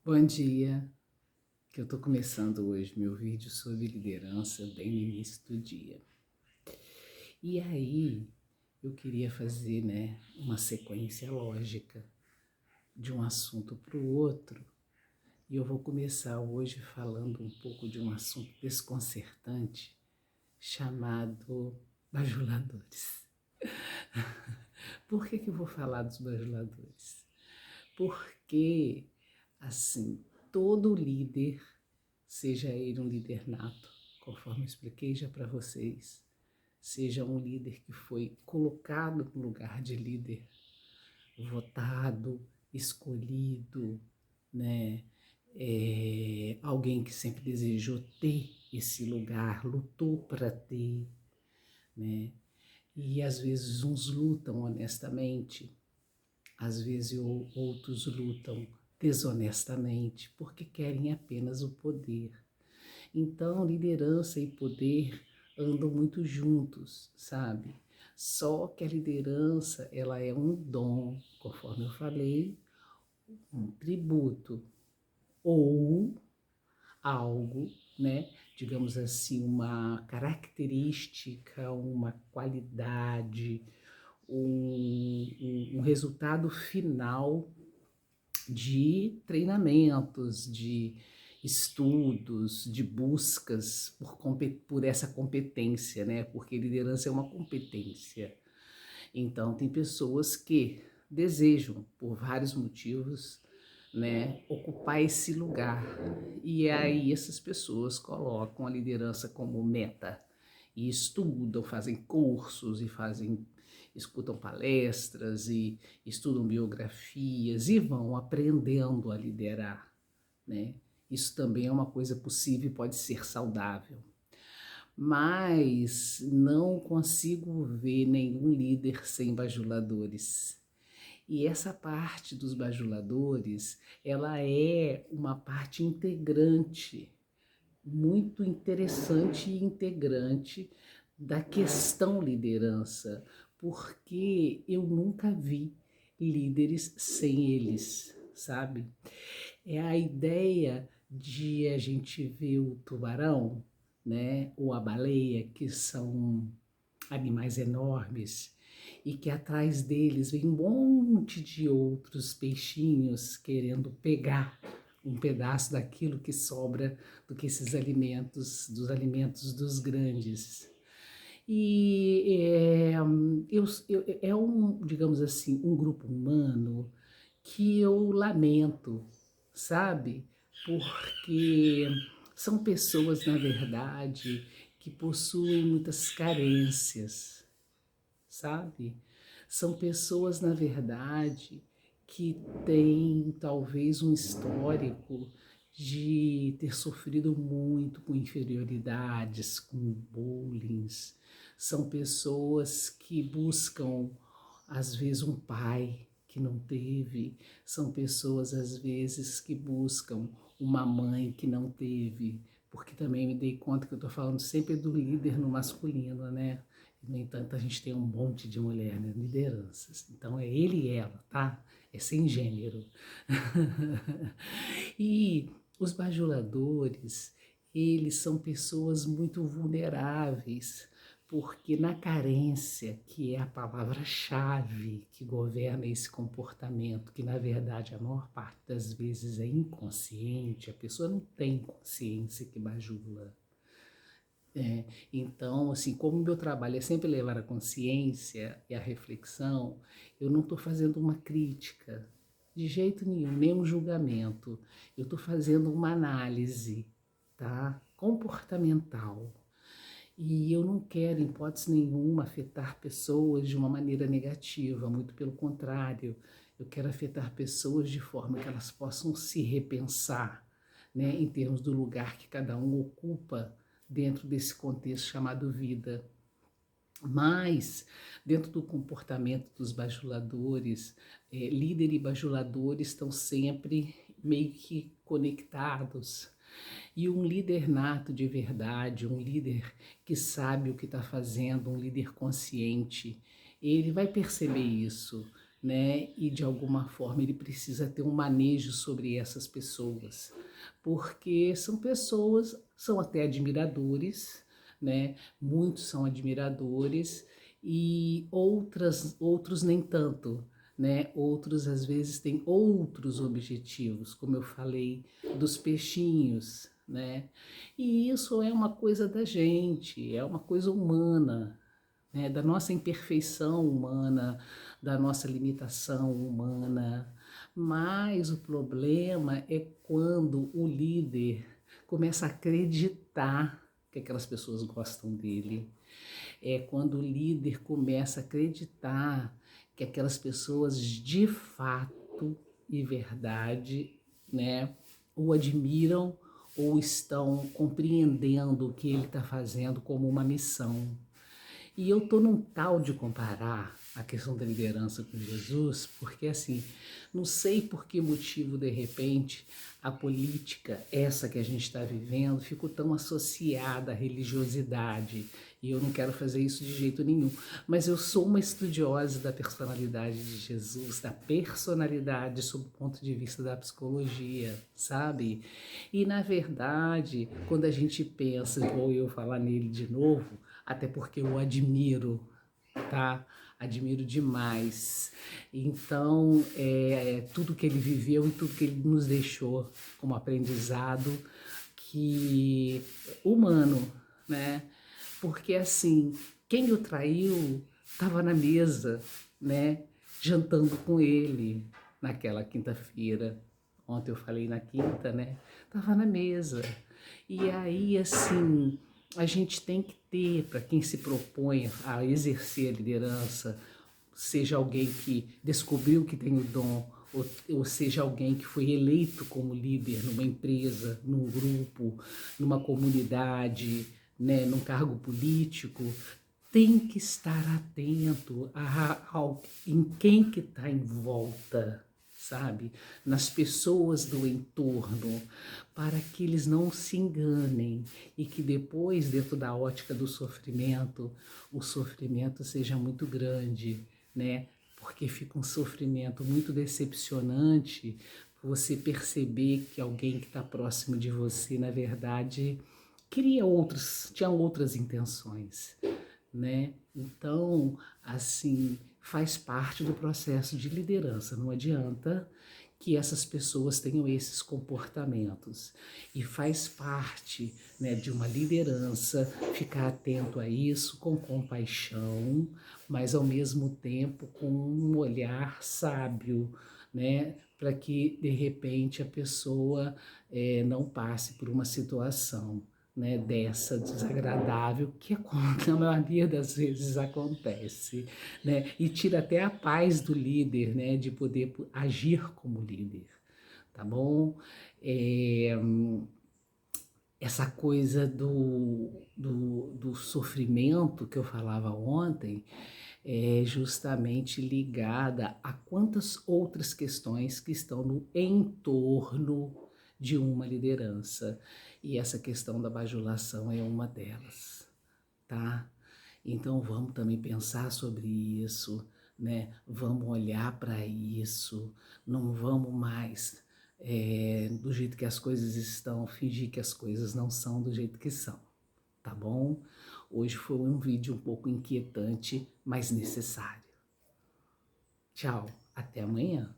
Bom dia, que eu estou começando hoje meu vídeo sobre liderança bem no início do dia. E aí, eu queria fazer, uma sequência lógica de um assunto para o outro. E eu vou começar hoje falando um pouco de um assunto desconcertante chamado bajuladores. Por que eu vou falar dos bajuladores? Porque, assim, todo líder, seja ele um líder nato, conforme eu expliquei já para vocês, seja um líder que foi colocado no lugar de líder, votado, escolhido, né? Alguém que sempre desejou ter esse lugar, lutou para ter, né? E às vezes uns lutam honestamente, às vezes outros lutam desonestamente porque querem apenas o poder. Então, liderança e poder andam muito juntos, sabe? Só que a liderança, ela é um dom, conforme eu falei, um tributo ou algo, né? Digamos assim, uma característica, uma qualidade, um resultado final de treinamentos, de estudos, de buscas por essa competência, né? Porque liderança é uma competência. Então, tem pessoas que desejam, por vários motivos, né, ocupar esse lugar. E aí essas pessoas colocam a liderança como meta e estudam, fazem cursos e escutam palestras e estudam biografias e vão aprendendo a liderar, né? Isso também é uma coisa possível e pode ser saudável. Mas não consigo ver nenhum líder sem bajuladores. E essa parte dos bajuladores, ela é uma parte integrante, muito interessante e integrante da questão liderança, porque eu nunca vi líderes sem eles, sabe? É a ideia de a gente ver o tubarão, né, ou a baleia, que são animais enormes, e que atrás deles vem um monte de outros peixinhos querendo pegar um pedaço daquilo que sobra do que esses alimentos, dos alimentos dos grandes. E é um, digamos assim, um grupo humano que eu lamento, sabe? Porque são pessoas, na verdade, que possuem muitas carências, sabe? São pessoas, na verdade, que têm talvez um histórico de ter sofrido muito com inferioridades, com bullying. São pessoas que buscam, às vezes, um pai que não teve. São pessoas, às vezes, que buscam uma mãe que não teve. Porque também me dei conta que eu estou falando sempre do líder no masculino, né? No entanto, a gente tem um monte de mulher, né? Lideranças. Então é ele e ela, tá? É sem gênero. E os bajuladores, eles são pessoas muito vulneráveis, porque na carência, que é a palavra-chave que governa esse comportamento, que na verdade a maior parte das vezes é inconsciente, a pessoa não tem consciência que bajula. Então, assim, como o meu trabalho é sempre levar a consciência e a reflexão, eu não estou fazendo uma crítica, de jeito nenhum, nem um julgamento. Eu estou fazendo uma análise, tá? Comportamental. E eu não quero, em hipótese nenhuma, afetar pessoas de uma maneira negativa, muito pelo contrário. Eu quero afetar pessoas de forma que elas possam se repensar, né, em termos do lugar que cada um ocupa dentro desse contexto chamado vida. Mas, dentro do comportamento dos bajuladores, líder e bajulador estão sempre meio que conectados. E um líder nato de verdade, um líder que sabe o que está fazendo, um líder consciente, ele vai perceber isso. né? E de alguma forma ele precisa ter um manejo sobre essas pessoas, porque são pessoas, são até admiradores, né? Muitos são admiradores e outros nem tanto, né? Outros às vezes têm outros objetivos, como eu falei dos peixinhos, né? E isso é uma coisa da gente, é uma coisa humana, né, da nossa imperfeição humana, da nossa limitação humana. Mas o problema é quando o líder começa a acreditar que aquelas pessoas gostam dele. É quando o líder começa a acreditar que aquelas pessoas de fato e verdade, né, o admiram ou estão compreendendo o que ele está fazendo como uma missão. E eu estou num tal de comparar a questão da liderança com Jesus, porque assim, não sei por que motivo, de repente, a política, essa que a gente está vivendo, ficou tão associada à religiosidade. E eu não quero fazer isso de jeito nenhum. Mas eu sou uma estudiosa da personalidade de Jesus, da personalidade sob o ponto de vista da psicologia, sabe? E na verdade, quando a gente pensa, vou eu falar nele de novo, até porque eu admiro, tá? Admiro demais. Então, tudo que ele viveu e tudo que ele nos deixou como aprendizado que humano, né? Porque assim, quem o traiu estava na mesa, né? Jantando com ele naquela quinta-feira. Ontem eu falei na quinta, né? Tava na mesa. E aí, assim, a gente tem que ter, para quem se propõe a exercer a liderança, seja alguém que descobriu que tem o dom, ou seja alguém que foi eleito como líder numa empresa, num grupo, numa comunidade, né, num cargo político, tem que estar atento em quem que está em volta, sabe? Nas pessoas do entorno, para que eles não se enganem e que depois, dentro da ótica do sofrimento, o sofrimento seja muito grande, né? Porque fica um sofrimento muito decepcionante você perceber que alguém que está próximo de você, na verdade, tinha outras intenções, né? Então, assim, faz parte do processo de liderança. Não adianta que essas pessoas tenham esses comportamentos. E faz parte, né, de uma liderança ficar atento a isso com compaixão, mas ao mesmo tempo com um olhar sábio, né, para que de repente a pessoa não passe por uma situação, né, dessa desagradável que na maioria das vezes acontece, né, e tira até a paz do líder, né, de poder agir como líder, tá bom? É, essa coisa do sofrimento que eu falava ontem é justamente ligada a quantas outras questões que estão no entorno de uma liderança. E essa questão da bajulação é uma delas, tá? Então vamos também pensar sobre isso, né? Vamos olhar para isso, não vamos mais, do jeito que as coisas estão, fingir que as coisas não são do jeito que são, tá bom? Hoje foi um vídeo um pouco inquietante, mas necessário. Tchau, até amanhã.